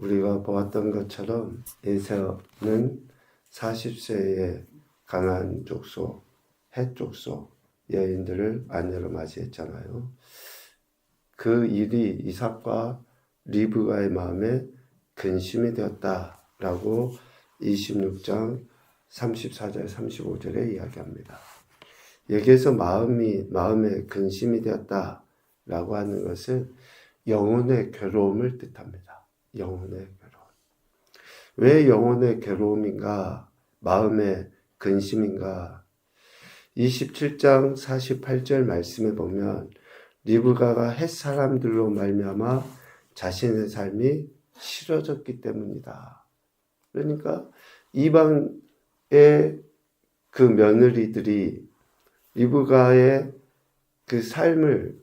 우리가 보았던 것처럼 에서는 40세의 가나안 족속, 헷 족속 여인들을 아내로 맞이했잖아요. 그 일이 이삭과 리브가의 마음에 근심이 되었다라고 26장 34절 35절에 이야기합니다. 여기에서 마음에 근심이 되었다라고 하는 것은 영혼의 괴로움을 뜻합니다. 영혼의 괴로움. 왜 영혼의 괴로움인가? 마음의 근심인가? 27장 48절 말씀에 보면 리브가가 헷 사람들로 말미암아 자신의 삶이 싫어졌기 때문이다. 그러니까 이방의 그 며느리들이 리브가의 그 삶을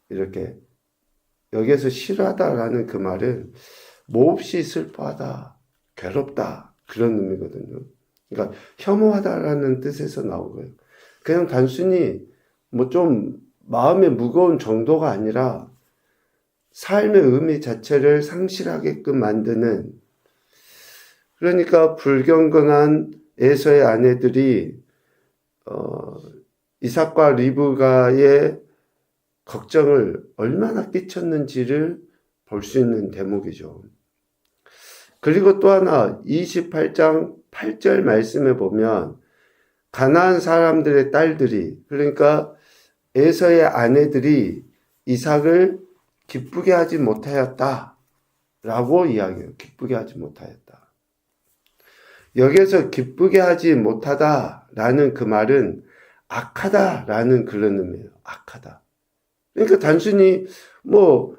이렇게 여기에서 싫어하다라는 그 말은 몹시 슬퍼하다, 괴롭다 그런 의미거든요. 그러니까 혐오하다라는 뜻에서 나오고요. 그냥 단순히 뭐 좀 마음의 무거운 정도가 아니라 삶의 의미 자체를 상실하게끔 만드는, 그러니까 불경건한 에서의 아내들이 이삭과 리브가의 걱정을 얼마나 끼쳤는지를 볼 수 있는 대목이죠. 그리고 또 하나 28장 8절 말씀에 보면 가나안 사람들의 딸들이, 그러니까 에서의 아내들이 이삭을 기쁘게 하지 못하였다 라고 이야기해요. 기쁘게 하지 못하였다. 여기에서 기쁘게 하지 못하다 라는 그 말은 악하다 라는 그런 의미예요. 악하다. 그러니까 단순히 뭐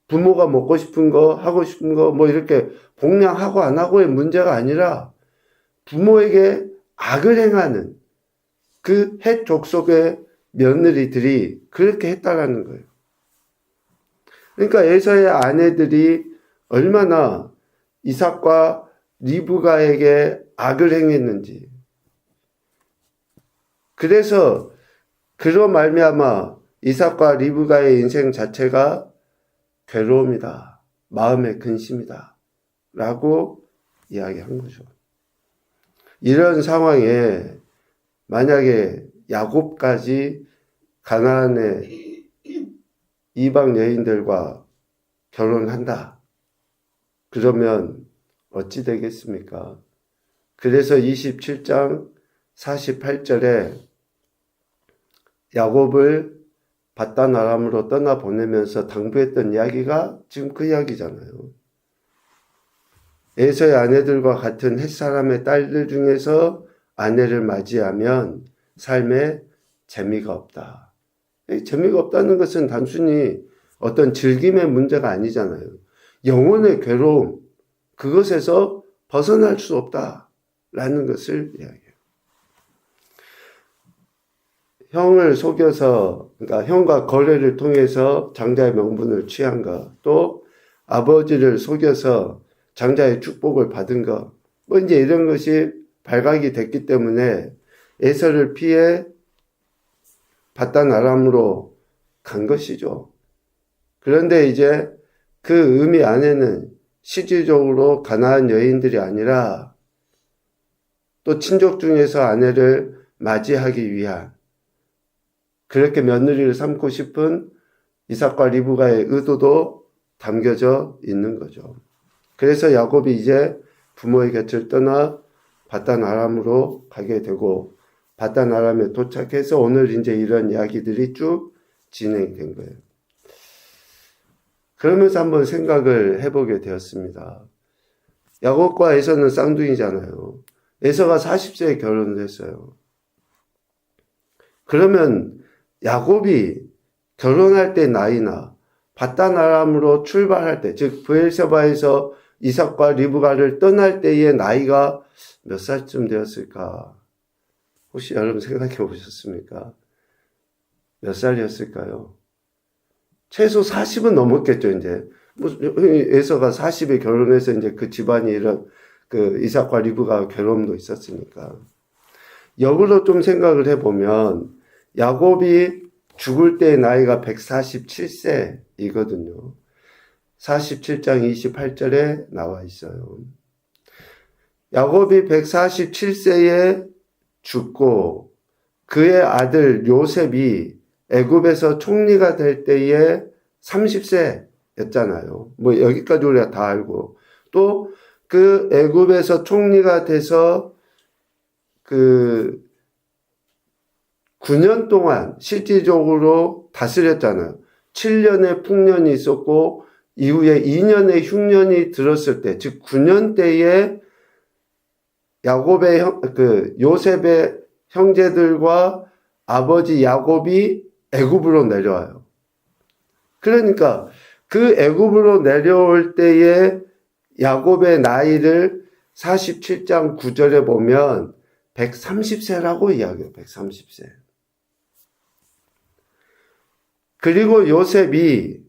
부모가 먹고 싶은 거, 하고 싶은 거 뭐 이렇게 복냥하고 안 하고의 문제가 아니라 부모에게 악을 행하는 그 헷 족속의 며느리들이 그렇게 했다라는 거예요. 그러니까 에서의 아내들이 얼마나 이삭과 리브가에게 악을 행했는지. 그래서 그로 말미암아 이삭과 리브가의 인생 자체가 괴로움이다, 마음의 근심이다 라고 이야기한 거죠. 이런 상황에 만약에 야곱까지 가나안의 이방 여인들과 결혼한다, 그러면 어찌 되겠습니까? 그래서 27장 48절에 야곱을 밧단 아람으로 떠나보내면서 당부했던 이야기가 지금 그 이야기잖아요. 에서의 아내들과 같은 헷사람의 딸들 중에서 아내를 맞이하면 삶에 재미가 없다. 재미가 없다는 것은 단순히 어떤 즐김의 문제가 아니잖아요. 영혼의 괴로움, 그것에서 벗어날 수 없다라는 것을 이야기해요. 형을 속여서, 그러니까 형과 거래를 통해서 장자의 명분을 취한 것, 또 아버지를 속여서 장자의 축복을 받은 것, 뭐 이제 이런 것이 발각이 됐기 때문에 에서를 피해 밧단 아람으로 간 것이죠. 그런데 이제 그 의미 안에는 실질적으로 가나안 여인들이 아니라 또 친족 중에서 아내를 맞이하기 위한, 그렇게 며느리를 삼고 싶은 이삭과 리브가의 의도도 담겨져 있는 거죠. 그래서 야곱이 이제 부모의 곁을 떠나 밧단 아람으로 가게 되고, 밧단 아람에 도착해서 오늘 이제 이런 이야기들이 쭉 진행이 된 거예요. 그러면서 한번 생각을 해보게 되었습니다. 야곱과 에서는 쌍둥이잖아요. 에서가 40세에 결혼을 했어요. 그러면 야곱이 결혼할 때 나이나 밧단 아람으로 출발할 때, 즉 브엘세바에서 이삭과 리브가를 떠날 때의 나이가 몇 살쯤 되었을까? 혹시 여러분 생각해 보셨습니까? 몇 살이었을까요? 최소 40은 넘었겠죠, 이제. 에서가 40에 결혼해서 이제 그 집안이 이런 그 이삭과 리브가 괴로움도 있었으니까. 역으로 좀 생각을 해보면 야곱이 죽을 때의 나이가 147세이거든요. 47장 28절에 나와 있어요. 야곱이 147세에 죽고 그의 아들 요셉이 애굽에서 총리가 될 때에 30세였잖아요. 뭐 여기까지 우리가 다 알고, 또 그 애굽에서 총리가 돼서 그 9년 동안 실질적으로 다스렸잖아요. 7년의 풍년이 있었고 이후에 2년의 흉년이 들었을 때, 즉 9년 때에 요셉의 형제들과 아버지 야곱이 애굽으로 내려와요. 그러니까 그 애굽으로 내려올 때에 야곱의 나이를 47장 9절에 보면 130세라고 이야기해요. 130세. 그리고 요셉이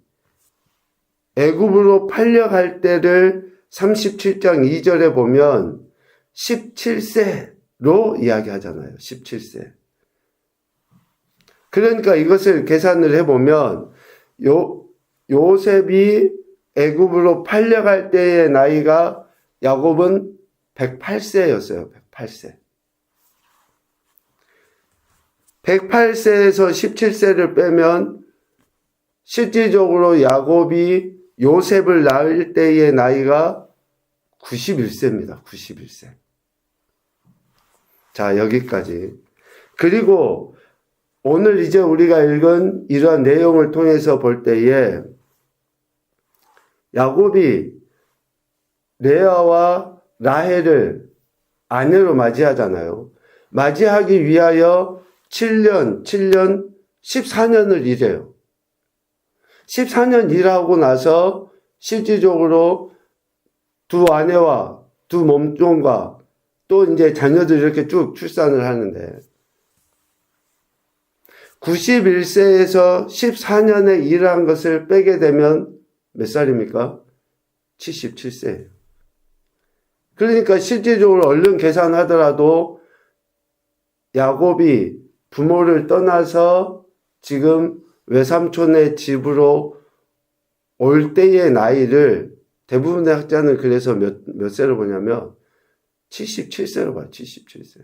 애굽으로 팔려갈 때를 37장 2절에 보면 17세로 이야기하잖아요. 17세. 그러니까 이것을 계산을 해보면 요셉이 애굽으로 팔려갈 때의 나이가 야곱은 108세였어요. 108세. 108세에서 17세를 빼면 실질적으로 야곱이 요셉을 낳을 때의 나이가 91세입니다. 91세. 자, 여기까지. 그리고 오늘 이제 우리가 읽은 이러한 내용을 통해서 볼 때에 야곱이 레아와 라헬을 아내로 맞이하잖아요. 맞이하기 위하여 7년, 14년을 일해요. 14년 일하고 나서 실질적으로 두 아내와 두 몸종과 또 이제 자녀들 이렇게 쭉 출산을 하는데 91세에서 14년에 일한 것을 빼게 되면 몇 살입니까? 77세예요. 그러니까 실질적으로 얼른 계산하더라도 야곱이 부모를 떠나서 지금 외삼촌의 집으로 올 때의 나이를 대부분의 학자는 그래서 몇 세로 보냐면 77세로 봐요. 77세.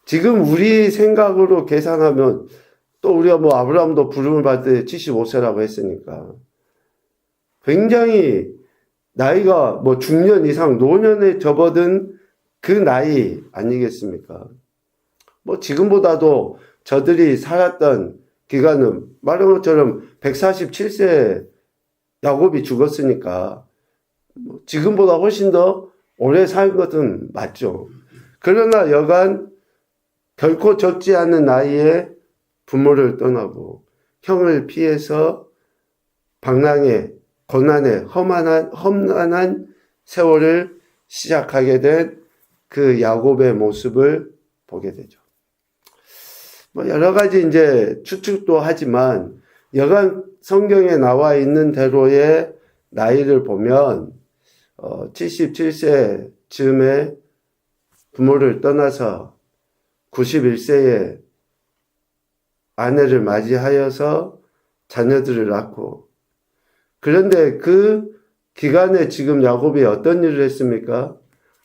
지금 우리 생각으로 계산하면 또 우리가 뭐 아브라함도 부름을 받을 때 75세라고 했으니까 굉장히 나이가 뭐 중년 이상 노년에 접어든 그 나이 아니겠습니까? 뭐 지금보다도 저들이 살았던 기간은 말한 것처럼 147세 야곱이 죽었으니까 지금보다 훨씬 더 오래 산 것은 맞죠. 그러나 여간 결코 적지 않은 나이에 부모를 떠나고 형을 피해서 방랑의 고난의 험난한 세월을 시작하게 된 그 야곱의 모습을 보게 되죠. 뭐 여러 가지 이제 추측도 하지만 여간 성경에 나와 있는 대로의 나이를 보면 77세 즈음에 부모를 떠나서 91세에 아내를 맞이하여서 자녀들을 낳고, 그런데 그 기간에 지금 야곱이 어떤 일을 했습니까?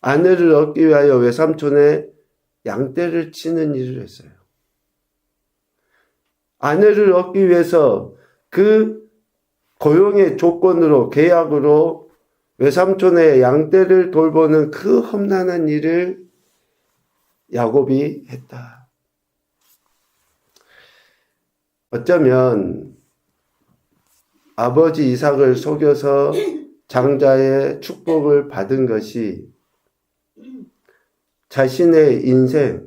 아내를 얻기 위하여 외삼촌의 양떼를 치는 일을 했어요. 아내를 얻기 위해서 그 고용의 조건으로, 계약으로 외삼촌의 양떼를 돌보는 그 험난한 일을 야곱이 했다. 어쩌면 아버지 이삭을 속여서 장자의 축복을 받은 것이 자신의 인생,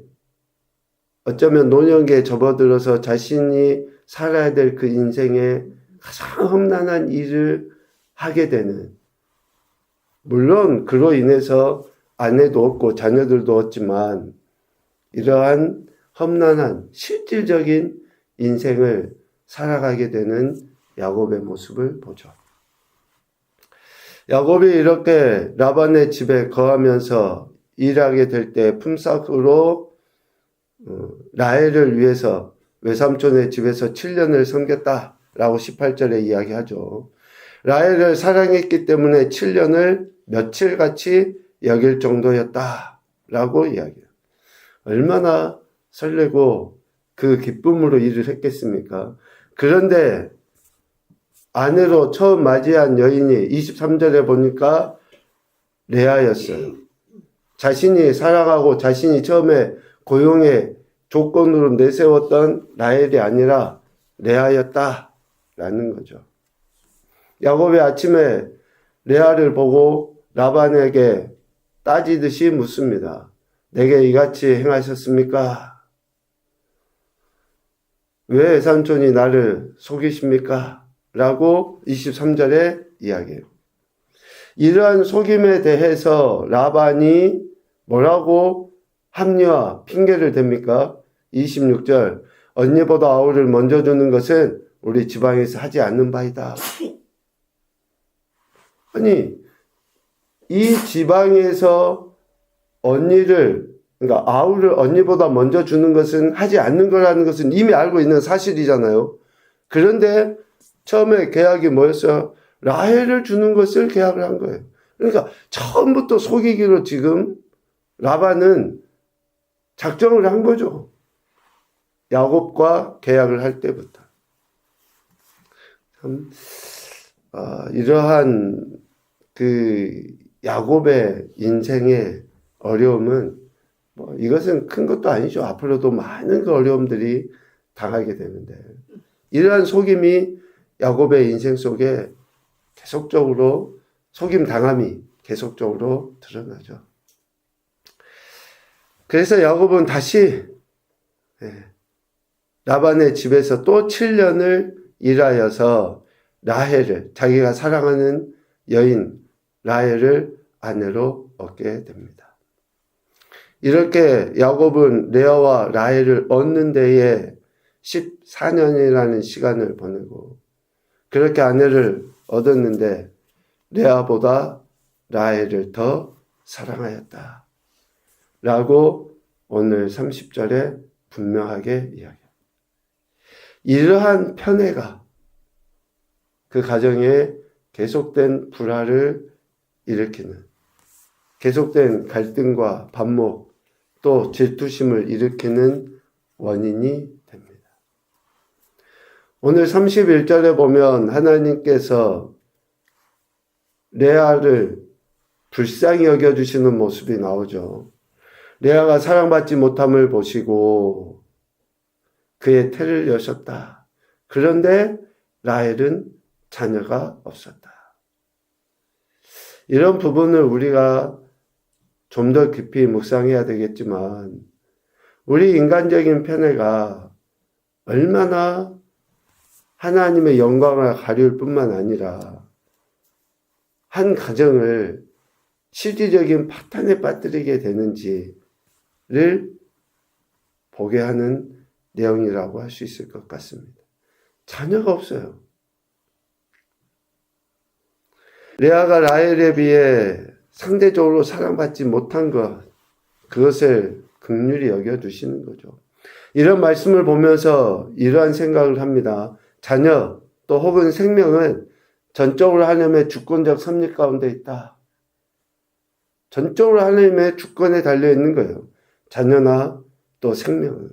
어쩌면 노년기에 접어들어서 자신이 살아야 될 그 인생에 가장 험난한 일을 하게 되는, 물론 그로 인해서 아내도 얻고 자녀들도 얻지만 이러한 험난한 실질적인 인생을 살아가게 되는 야곱의 모습을 보죠. 야곱이 이렇게 라반의 집에 거하면서 일하게 될 때 품삯으로 라헬을 위해서 외삼촌의 집에서 7년을 섬겼다 라고 18절에 이야기하죠. 라헬을 사랑했기 때문에 7년을 며칠같이 여길 정도였다 라고 이야기해요. 얼마나 설레고 그 기쁨으로 일을 했겠습니까? 그런데 아내로 처음 맞이한 여인이 23절에 보니까 레아였어요. 자신이 사랑하고 자신이 처음에 고용의 조건으로 내세웠던 라헬이 아니라 레아였다라는 거죠. 야곱이 아침에 레아를 보고 라반에게 따지듯이 묻습니다. 내게 이같이 행하셨습니까? 왜 외삼촌이 나를 속이십니까? 라고 23절에 이야기해요. 이러한 속임에 대해서 라반이 뭐라고 합리화, 핑계를 댑니까? 26절, 언니보다 아우를 먼저 주는 것은 우리 지방에서 하지 않는 바이다. 아니, 이 지방에서 언니를, 그러니까 아우를 언니보다 먼저 주는 것은 하지 않는 거라는 것은 이미 알고 있는 사실이잖아요. 그런데 처음에 계약이 뭐였어요? 라헬을 주는 것을 계약을 한 거예요. 그러니까 처음부터 속이기로 지금 라반은 작정을 한 거죠. 야곱과 계약을 할 때부터. 참, 이러한 그 야곱의 인생의 어려움은 이것은 큰 것도 아니죠. 앞으로도 많은 그 어려움들이 당하게 되는데 이러한 속임이 야곱의 인생 속에 계속적으로 속임 당함이 계속적으로 드러나죠. 그래서 야곱은 다시 라반의 집에서 또 7년을 일하여서 라헬을, 자기가 사랑하는 여인 라헬을 아내로 얻게 됩니다. 이렇게 야곱은 레아와 라헬을 얻는 데에 14년이라는 시간을 보내고 그렇게 아내를 얻었는데 레아보다 라헬을 더 사랑하였다 라고 오늘 30절에 분명하게 이야기합니다. 이러한 편애가 그 가정에 계속된 불화를 일으키는, 계속된 갈등과 반목 또 질투심을 일으키는 원인이 됩니다. 오늘 31절에 보면 하나님께서 레아를 불쌍히 여겨주시는 모습이 나오죠. 레아가 사랑받지 못함을 보시고 그의 태를 여셨다. 그런데 라헬은 자녀가 없었다. 이런 부분을 우리가 좀 더 깊이 묵상해야 되겠지만 우리 인간적인 편애가 얼마나 하나님의 영광을 가릴 뿐만 아니라 한 가정을 실질적인 파탄에 빠뜨리게 되는지를 보게 하는 내용이라고 할 수 있을 것 같습니다. 자녀가 없어요. 레아가 라헬에 비해 상대적으로 사랑받지 못한 것, 그것을 긍휼히 여겨주시는 거죠. 이런 말씀을 보면서 이러한 생각을 합니다. 자녀 또 혹은 생명은 전적으로 하나님의 주권적 섭리 가운데 있다. 전적으로 하나님의 주권에 달려있는 거예요. 자녀나 또 생명은.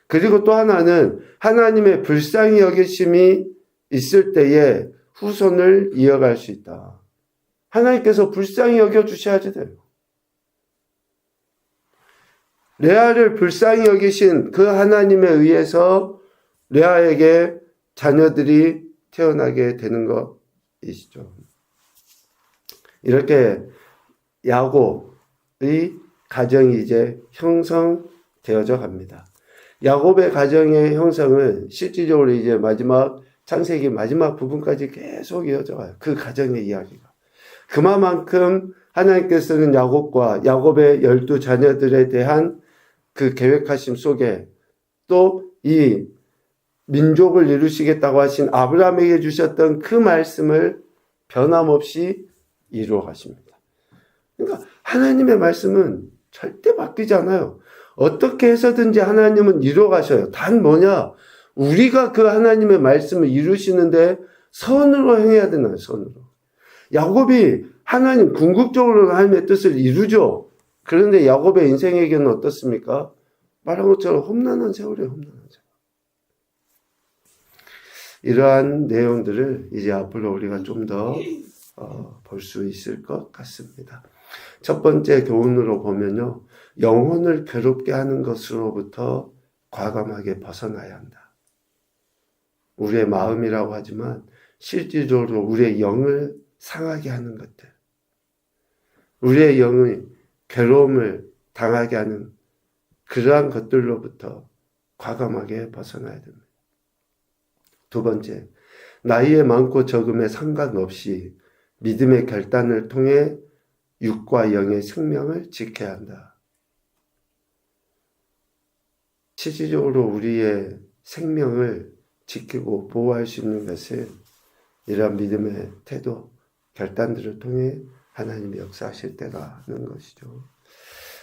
그리고 또 하나는 하나님의 불쌍히 여기심이 있을 때에 후손을 이어갈 수 있다. 하나님께서 불쌍히 여겨주셔야지 돼요. 레아를 불쌍히 여기신 그 하나님에 의해서 레아에게 자녀들이 태어나게 되는 것이시죠. 이렇게 야곱의 가정이 이제 형성되어져 갑니다. 야곱의 가정의 형성은 실질적으로 이제 마지막 창세기 마지막 부분까지 계속 이어져 가요. 그 가정의 이야기가. 그만큼 하나님께서는 야곱과 야곱의 12자녀들에 대한 그 계획하심 속에 또 이 민족을 이루시겠다고 하신 아브라함에게 주셨던 그 말씀을 변함없이 이루어 가십니다. 그러니까 하나님의 말씀은 절대 바뀌지 않아요. 어떻게 해서든지 하나님은 이루어 가셔요. 단 뭐냐? 우리가 그 하나님의 말씀을 이루시는데 선으로 행해야 되나요? 선으로. 야곱이 하나님 궁극적으로 하나님의 뜻을 이루죠. 그런데 야곱의 인생에게는 어떻습니까? 말한 것처럼 험난한 세월이에요. 험난한 세월. 이러한 내용들을 이제 앞으로 우리가 좀 더 볼 수 있을 것 같습니다. 첫 번째 교훈으로 보면요. 영혼을 괴롭게 하는 것으로부터 과감하게 벗어나야 한다. 우리의 마음이라고 하지만 실질적으로 우리의 영을 상하게 하는 것들, 우리의 영의 괴로움을 당하게 하는 그러한 것들로부터 과감하게 벗어나야 됩니다. 두 번째, 나이에 많고 적음에 상관없이 믿음의 결단을 통해 육과 영의 생명을 지켜야 한다. 실질적으로 우리의 생명을 지키고 보호할 수 있는 것을 이러한 믿음의 태도, 결단들을 통해 하나님이 역사하실 때라는 것이죠.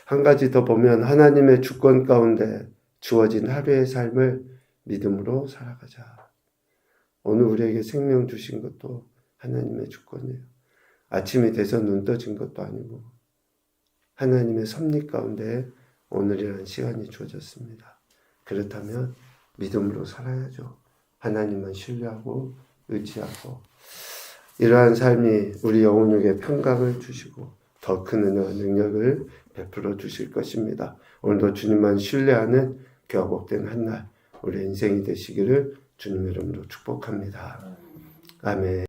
한 가지 더 보면 하나님의 주권 가운데 주어진 하루의 삶을 믿음으로 살아가자. 오늘 우리에게 생명 주신 것도 하나님의 주권이에요. 아침이 돼서 눈 떠진 것도 아니고 하나님의 섭리 가운데 오늘이라는 시간이 주어졌습니다. 그렇다면 믿음으로 살아야죠. 하나님만 신뢰하고 의지하고 이러한 삶이 우리 영혼에게 평강을 주시고 더 큰 은혜와 능력을 베풀어 주실 것입니다. 오늘도 주님만 신뢰하는 귀하고 복된 한 날 우리 인생이 되시기를 주님의 이름으로 축복합니다. 아멘.